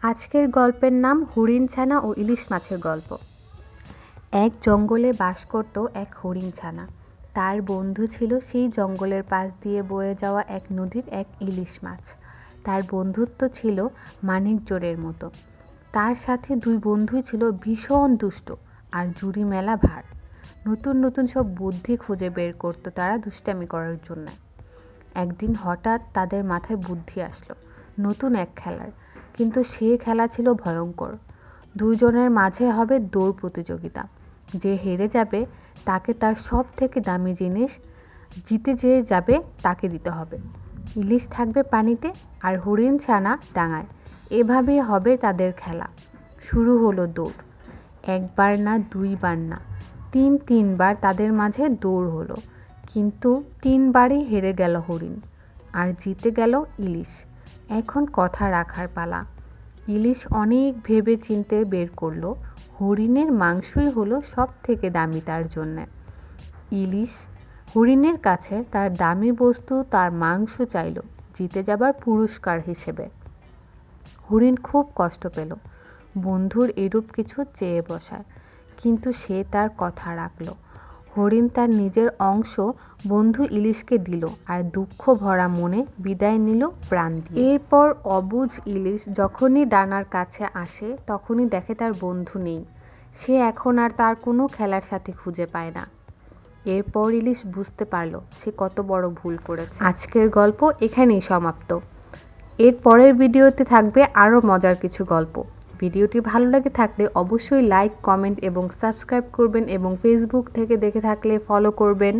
আজকের গল্পের নাম হরিণ ছানা ও ইলিশ মাছের গল্প। এক জঙ্গলে বাস করত এক হরিণ ছানা। তার বন্ধু ছিল সেই জঙ্গলের পাশ দিয়ে বয়ে যাওয়া এক নদীর এক ইলিশ মাছ। তার বন্ধুত্ব ছিল মানিক জোড়ের মতো। তার সাথে দুই বন্ধুই ছিল ভীষণ দুষ্ট আর জুড়ি মেলা ভার। নতুন নতুন সব বুদ্ধি খুঁজে বের করতো তারা দুষ্টামি করার জন্য। একদিন হঠাৎ তাদের মাথায় বুদ্ধি আসলো নতুন এক খেলার, কিন্তু সে খেলা ছিল ভয়ঙ্কর। দুইজনের মাঝে হবে দৌড় প্রতিযোগিতা। যে হেরে যাবে তাকে তার সব থেকে দামি জিনিস, জিতে যে যাবে তাকে দিতে হবে। ইলিশ থাকবে পানিতে আর হরিণ ছানা ডাঙায়। এভাবেই হবে তাদের খেলা। শুরু হলো দৌড়। একবার না, দুইবার না, তিনবার তাদের মাঝে দৌড় হলো, কিন্তু তিনবারই হেরে গেল হরিণ আর জিতে গেল ইলিশ। এখন কথা রাখার পালা। ইলিশ অনেক ভেবে চিনতে বের করলো হরিণের মাংসই হলো সব থেকে দামি তার জন্যে। ইলিশ হরিণের কাছে তার দামি বস্তু, তার মাংস চাইল জিতে যাবার পুরস্কার হিসেবে। হরিণ খুব কষ্ট পেল বন্ধুর এরূপ কিছু চেয়ে বসায়, কিন্তু সে তার কথা রাখলো। হরিণ তার নিজের অংশ বন্ধু ইলিশকে দিল আর দুঃখ ভরা মনে বিদায় নিল প্রাণ দিয়ে। এরপর অবুঝ ইলিশ যখনই ডানার কাছে আসে তখনই দেখে তার বন্ধু নেই। সে এখন আর তার কোনো খেলার সাথে খুঁজে পায় না। এরপর ইলিশ বুঝতে পারল সে কত বড় ভুল করেছে। আজকের গল্প এখানেই সমাপ্ত। এর পরের ভিডিওতে থাকবে আরও মজার কিছু গল্প। ভিডিওটি ভালো লাগে থাকলে অবশ্যই লাইক, কমেন্ট এবং সাবস্ক্রাইব করবেন এবং ফেসবুক থেকে দেখে থাকলে ফলো করবেন।